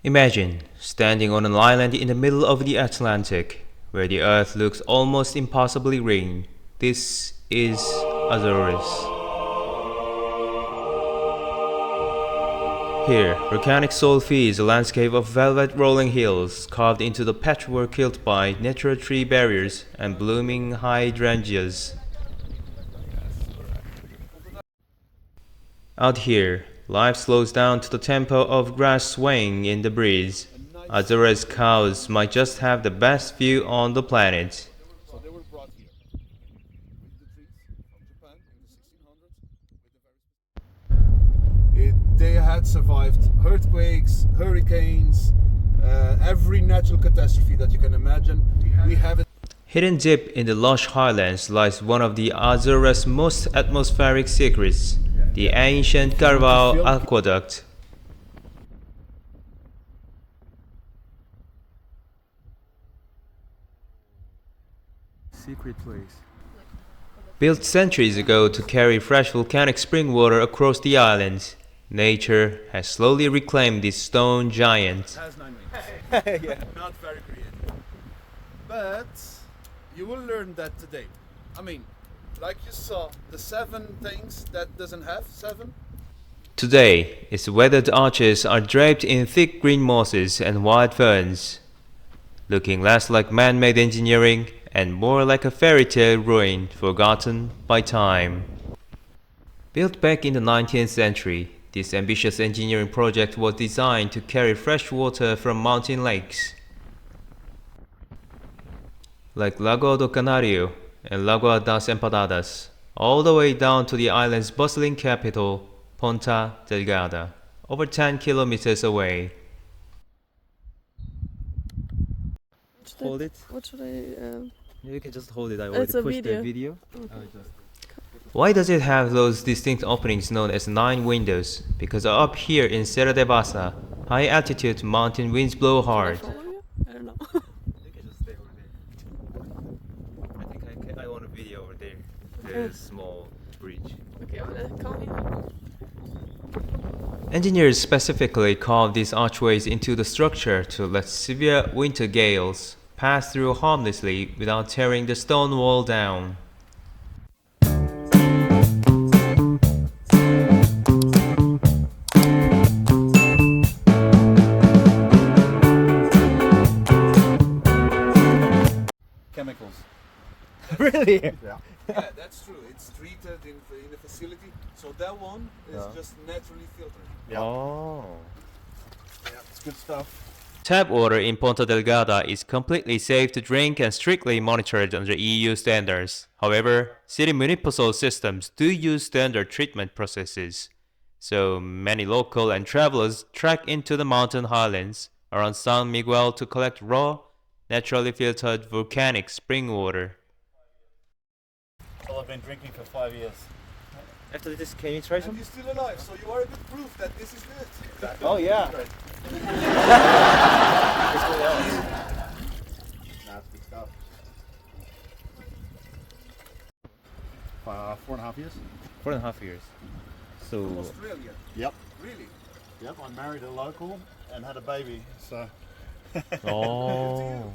Imagine standing on an island in the middle of the Atlantic, where the earth looks almost impossibly green. This is Azores. Here, volcanic soul feeds a landscape of velvet rolling hills carved into the patchwork built by natural tree barriers and blooming hydrangeas. Out here, life slows down to the tempo of grass swaying in the breeze. Azores cows might just have the best view on the planet. So they were brought here with the trees from Japan in the 1600s. They had survived earthquakes, hurricanes, every natural catastrophe that you can imagine. We have it. Hidden deep in the lush highlands lies one of the Azores' most atmospheric secrets, the ancient Carvalho Aqueduct. Secret place. Built centuries ago to carry fresh volcanic spring water across the islands, nature has slowly reclaimed this stone giant. Has 9 wings. Yeah. Not very creative. But you will learn that today. I mean, like you saw, the 7 things that doesn't have 7. Today, its weathered arches are draped in thick green mosses and wild ferns, looking less like man-made engineering and more like a fairy tale ruin forgotten by time. Built back in the 19th century, this ambitious engineering project was designed to carry fresh water from mountain lakes like Lago do Canario and Lagoa das Empanadas, all the way down to the island's bustling capital, Ponta Delgada, over 10 kilometers away. Hold it. What should I? You can just hold it. I It's already a pushed the video. video. Why does it have those distinct openings known as 9 windows? Because up here in Serra de Bassa, high altitude mountain winds blow hard. Follow you? I don't know. You can just stay over there. I think I want a video over there. The small bridge. Okay, I'm gonna come here. Engineers specifically carved these archways into the structure to let severe winter gales pass through harmlessly without tearing the stone wall down. Chemicals. Really? Yeah, that's true. It's treated in a facility. So that one is just naturally filtered. Oh. Yeah, it's good stuff. Tap water in Ponta Delgada is completely safe to drink and strictly monitored under EU standards. However, city municipal systems do use standard treatment processes. So many local and travelers trek into the mountain highlands around São Miguel to collect raw, naturally filtered volcanic spring water. Well, I've been drinking for 5 years. After this, can you try And some? you're still alive, so you are a good proof that this is good. Oh yeah. Right. Nah, it's good stuff. 4.5 years. 4.5 years. So, Australia. Yep. Really? Yep. I married a local and had a baby. So Oh.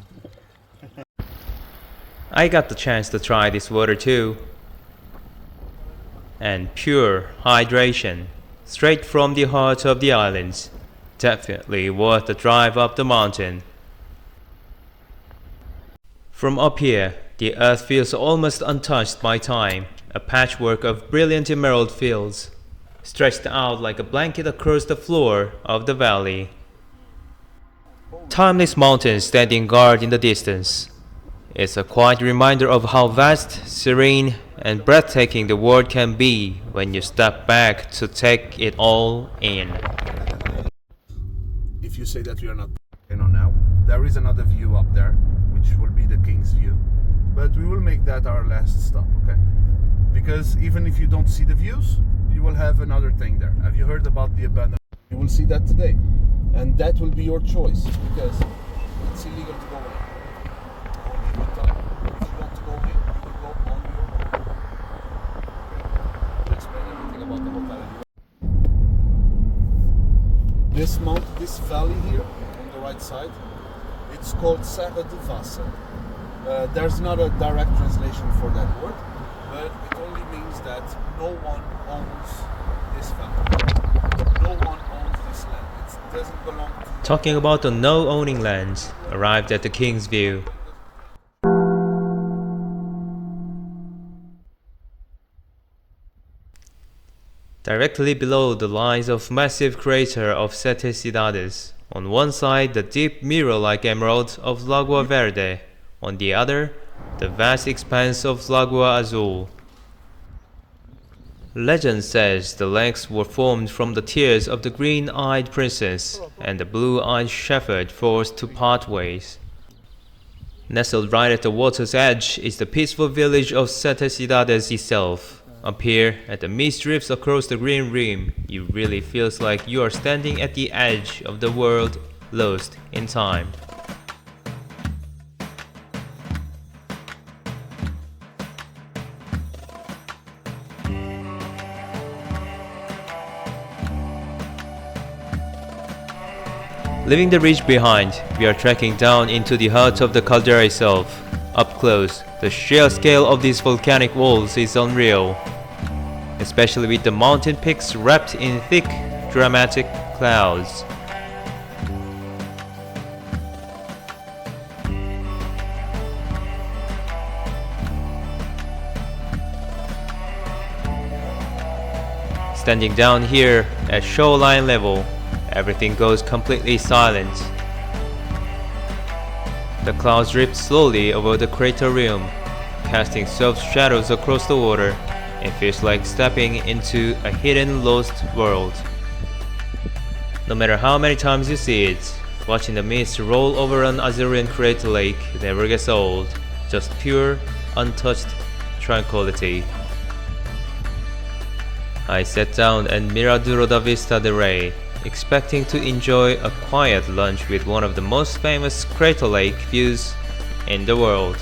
I got the chance to try this water too. And pure hydration, straight from the heart of the islands. Definitely worth the drive up the mountain. From up here, the earth feels almost untouched by time, a patchwork of brilliant emerald fields, stretched out like a blanket across the floor of the valley. Timeless mountains standing guard in the distance. It's a quiet reminder of how vast, serene, and breathtaking the world can be when you step back to take it all in. If you say that we are not now, there is another view up there, which will be the King's View. But we will make that our last stop, okay? Because even if you don't see the views, you will have another thing there. Have you heard about the abandoned? You will see that today. And that will be your choice, because it's illegal to go in. Only in time. If you want to go in, you will go on your own. Okay? I'll explain everything about the hotel. this valley here on the right side, it's called Serra de Vassa. There's not a direct translation for that word, but it only means that no one owns this valley. No one owns this land. It doesn't belong to... Talking about the no-owning lands, arrived at the King's View. Directly below the lies of massive crater of Sete Cidades. On one side, the deep mirror-like emerald of Lagoa Verde. On the other, the vast expanse of Lagoa Azul. Legend says the lakes were formed from the tears of the green-eyed princess and the blue-eyed shepherd forced to part ways. Nestled right at the water's edge is the peaceful village of Sete Cidades itself. Up here, as the mist drifts across the green rim, it really feels like you are standing at the edge of the world, lost in time. Leaving the ridge behind, we are trekking down into the heart of the caldera itself. Up close, the sheer scale of these volcanic walls is unreal, especially with the mountain peaks wrapped in thick, dramatic clouds. Standing down here at shoreline level, everything goes completely silent. The clouds drift slowly over the crater rim, casting soft shadows across the water. It feels like stepping into a hidden, lost world. No matter how many times you see it, watching the mist roll over an Azorean crater lake never gets old. Just pure, untouched tranquility. I sat down and Miraduro da Vista de Rey, expecting to enjoy a quiet lunch with one of the most famous crater lake views in the world.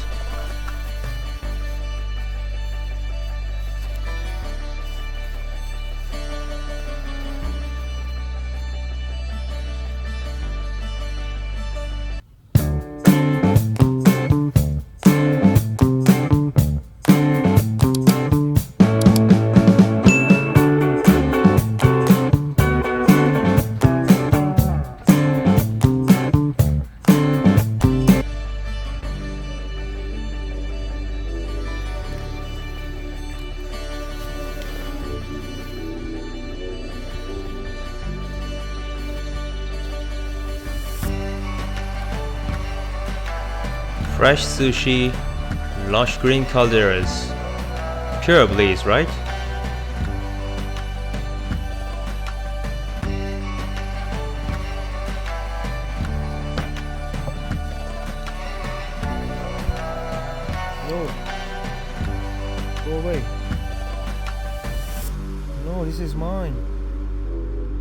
Fresh sushi, lush green calderas. Pure bliss, right? No. Go away. No, this is mine.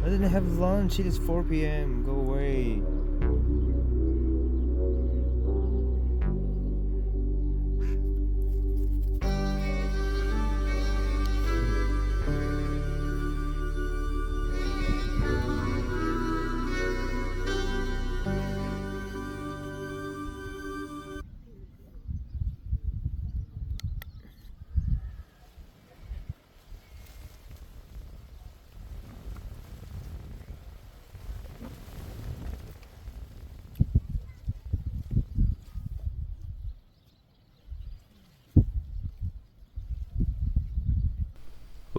I didn't have lunch. It is 4 p.m. Go away.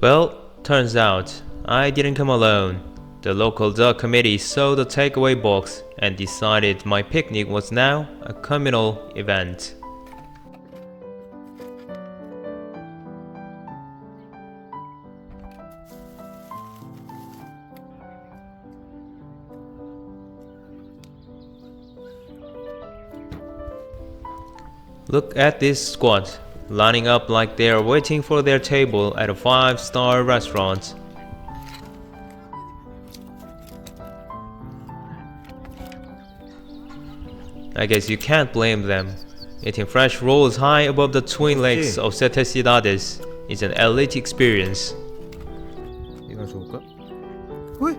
Well, turns out, I didn't come alone. The local dog committee saw the takeaway box and decided my picnic was now a communal event. Look at this squad, lining up like they are waiting for their table at a 5-star restaurant. I guess you can't blame them. Eating fresh rolls high above the twin lakes of Sete Cidades is an elite experience. 이거 좋을까? 왜?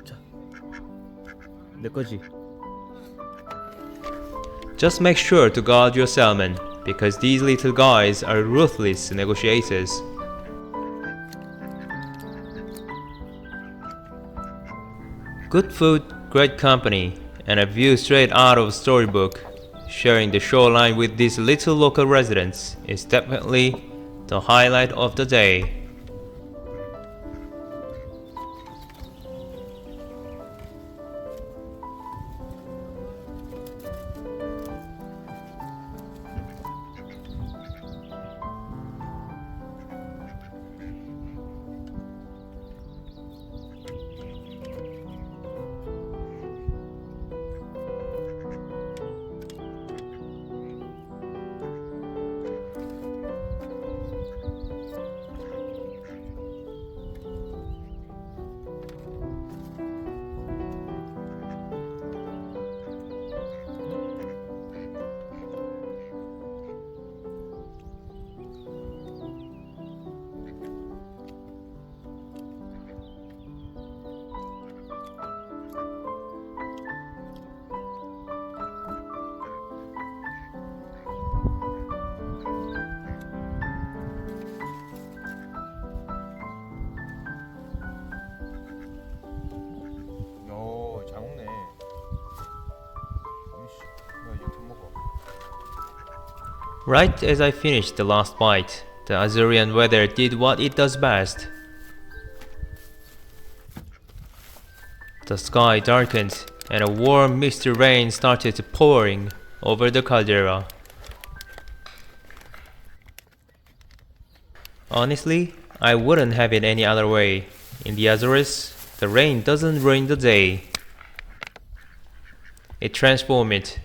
자. 내 거지. Just make sure to guard your salmon, because these little guys are ruthless negotiators. Good food, great company, and a view straight out of a storybook. Sharing the shoreline with these little local residents is definitely the highlight of the day. 잘 먹네. 나 이거 좀 먹어. Right as I finished the last bite, the Azorean weather did what it does best. The sky darkened and a warm misty rain started pouring over the Caldera. Honestly, I wouldn't have it any other way. In the Azores, the rain doesn't ruin the day. It transforms it.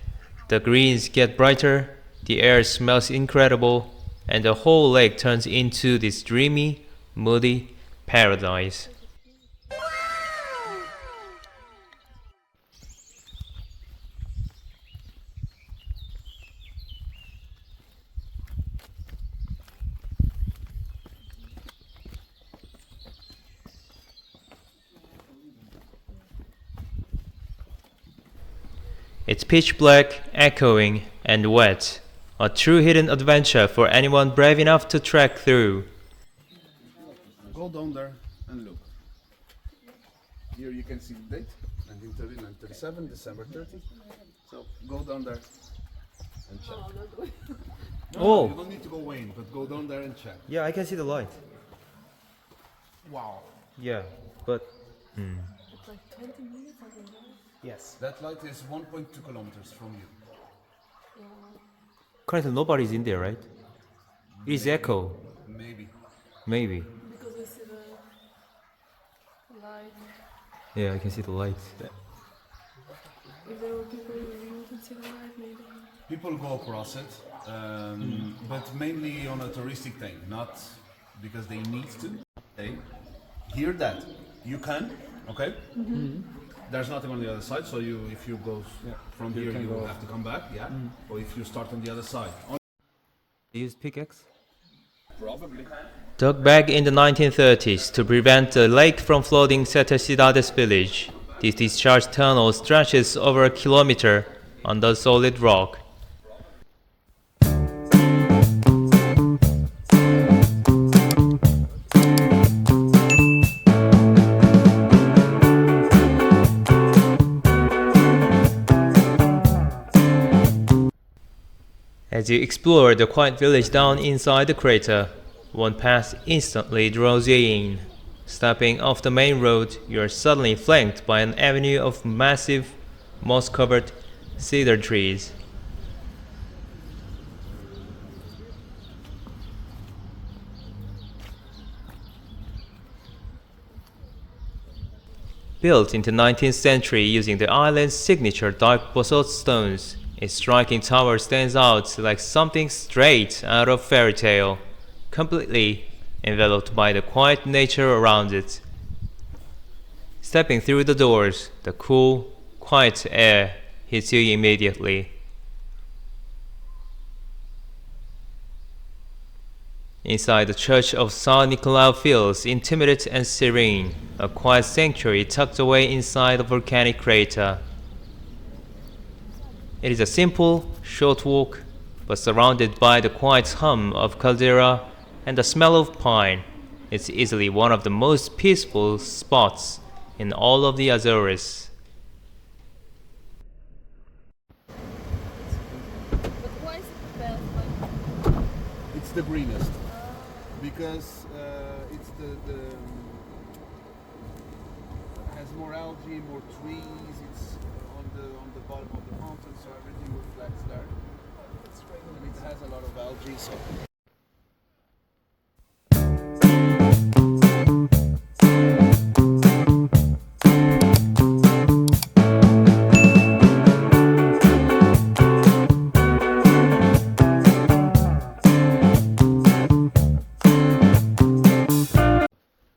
The greens get brighter, the air smells incredible, and the whole lake turns into this dreamy, moody paradise. It's pitch black, echoing, and wet. A true hidden adventure for anyone brave enough to trek through. Go down there and look. Here you can see the date, 1930, 1937, December 30. So go down there and check. Oh, You don't need to go in, but go down there and check. yeah, I can see the light. Wow. Yeah, but It's like 20 minutes, I think. yes. That light is 1.2 kilometers from you. Currently nobody's in there, right? It's echo. Maybe. Maybe. Because we see the light. Yeah, I can see the lights. If there were people, you wouldn't see the light, maybe. People go across it, but mainly on a touristic thing, not because they need to. Okay? Hear that. You can, okay? There's nothing on the other side, so if you go from here, you will have to come back, yeah? Or if you start on the other side. They use pickaxe? Probably. Dug back in the 1930s to prevent the lake from flooding Sete Cidades village. This discharge tunnel stretches over a kilometer on the solid rock. As you explore the quiet village down inside the crater, one path instantly draws you in. Stepping off the main road, you are suddenly flanked by an avenue of massive, moss-covered cedar trees. Built in the 19th century using the island's signature dark basalt stones, its striking tower stands out like something straight out of fairy tale, completely enveloped by the quiet nature around it. Stepping through the doors, the cool, quiet air hits you immediately. Inside the church of San Nicolau feels intimate and serene, a quiet sanctuary tucked away inside a volcanic crater. It is a simple, short walk, but surrounded by the quiet hum of Caldera and the smell of pine, it's easily one of the most peaceful spots in all of the Azores. But why is it the best? Like, It's the greenest because it's the has more algae, more trees. It's on the bottom of the mountain, so everything reflects there. And it has a lot of algae. So.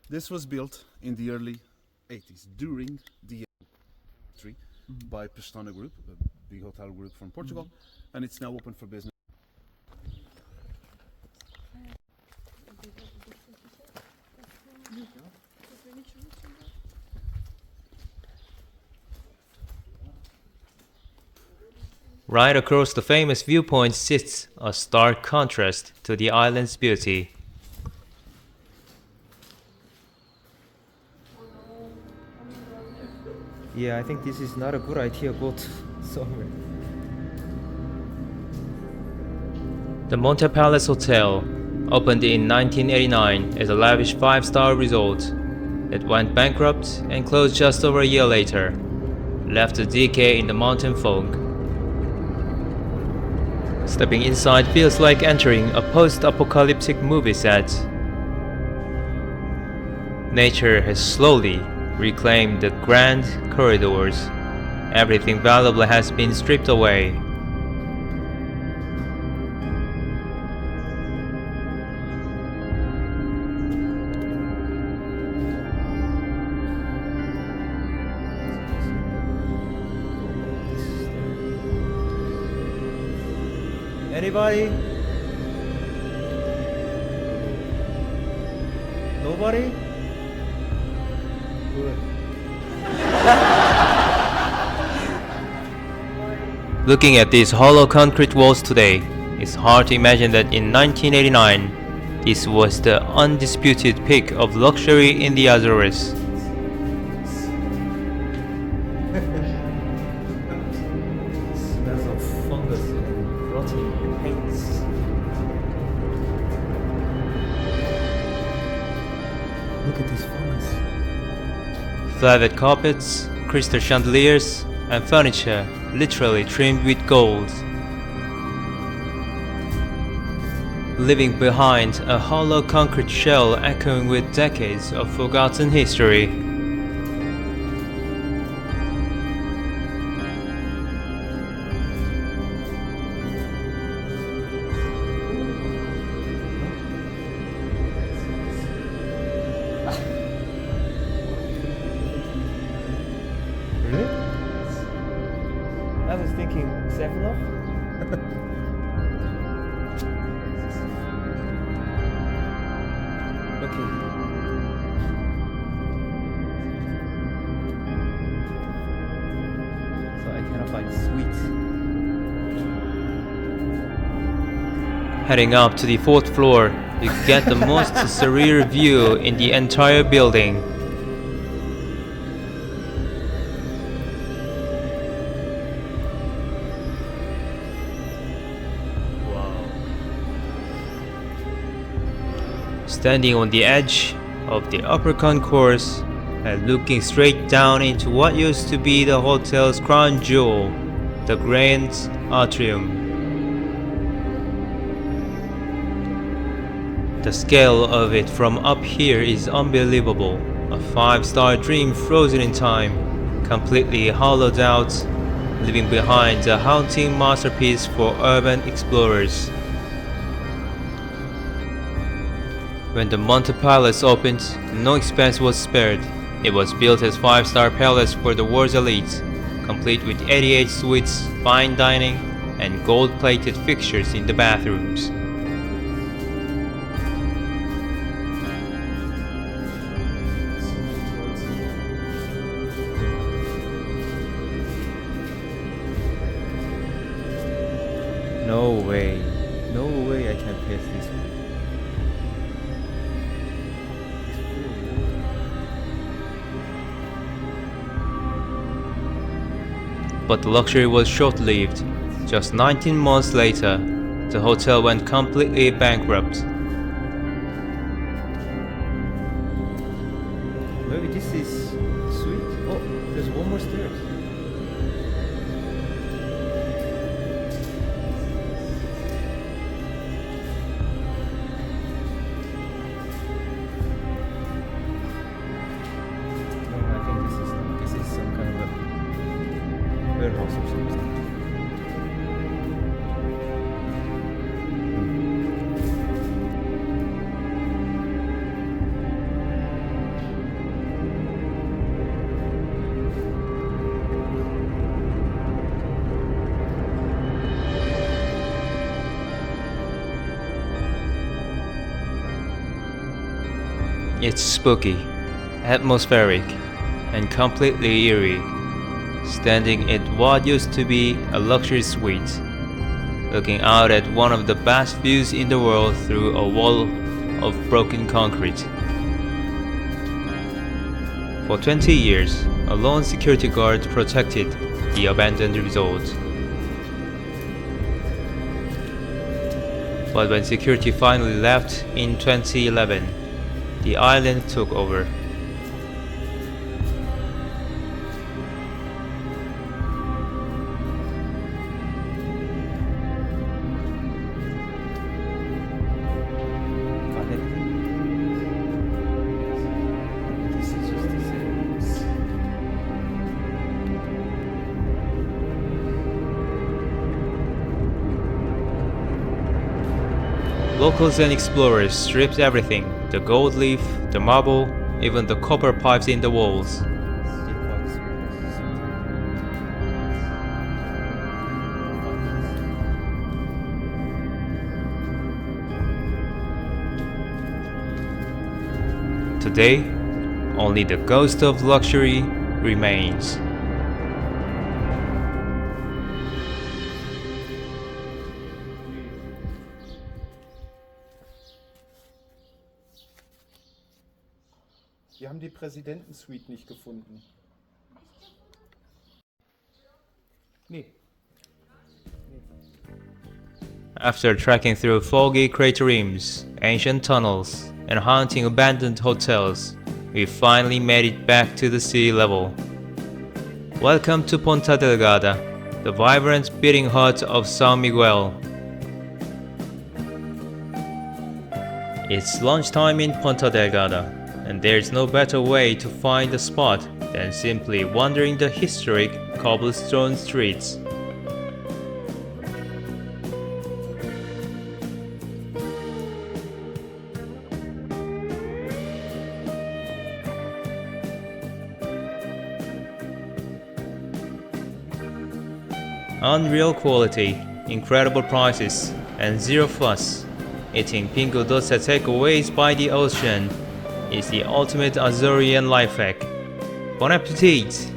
This was built in the early 80s during the tree by Pestana Group, a big hotel group from Portugal, and it's now open for business. Right across the famous viewpoint sits a stark contrast to the island's beauty. Yeah, I think this is not a good idea. Go to somewhere. The Monte Palace Hotel, opened in 1989 as a lavish 5-star resort, it went bankrupt and closed just over a year later, left to decay in the mountain fog. Stepping inside feels like entering a post-apocalyptic movie set. Nature has slowly reclaimed the grand corridors. Everything valuable has been stripped away. Anybody? Nobody? Good. Looking at these hollow concrete walls today, it's hard to imagine that in 1989, this was the undisputed peak of luxury in the Azores. Smells of fungus and rotting paints. Look at this fungus. Velvet carpets, crystal chandeliers, and furniture literally trimmed with gold. Leaving behind a hollow concrete shell echoing with decades of forgotten history. Really? I was thinking 7-Up. Okay. So I cannot find sweet. Heading up to the 4th floor, you get the most surreal view in the entire building. Standing on the edge of the upper concourse and looking straight down into what used to be the hotel's crown jewel, the Grand Atrium. The scale of it from up here is unbelievable, a 5-star dream frozen in time, completely hollowed out, leaving behind a haunting masterpiece for urban explorers. When the Monte Palace opened, no expense was spared. It was built as 5-star palace for the world's elite, complete with 88 suites, fine dining, and gold-plated fixtures in the bathrooms. No way. No way I can pass this one. But the luxury was short-lived. Just 19 months later, the hotel went completely bankrupt. Maybe this is sweet. Oh, there's one more stairs. No, I think this is not. This is some kind of a warehouse or something. It's spooky, atmospheric, and completely eerie, standing at what used to be a luxury suite, looking out at one of the best views in the world through a wall of broken concrete. For 20 years, a lone security guard protected the abandoned resort. But when security finally left in 2011, the island took over. Locals and explorers stripped everything, the gold leaf, the marble, even the copper pipes in the walls. Today, only the ghost of luxury remains. Wir haben die Präsidentensuite nicht gefunden. Nee. After trekking through foggy crater rims, ancient tunnels, and haunting abandoned hotels, we finally made it back to the sea level. Welcome to Ponta Delgada, the vibrant beating heart of São Miguel. It's lunchtime in Ponta Delgada, and there's no better way to find the spot than simply wandering the historic cobblestone streets. Unreal quality, incredible prices, and zero fuss. Eating pingo doce takeaways by the ocean is the ultimate Azorean life hack. Bon appetit!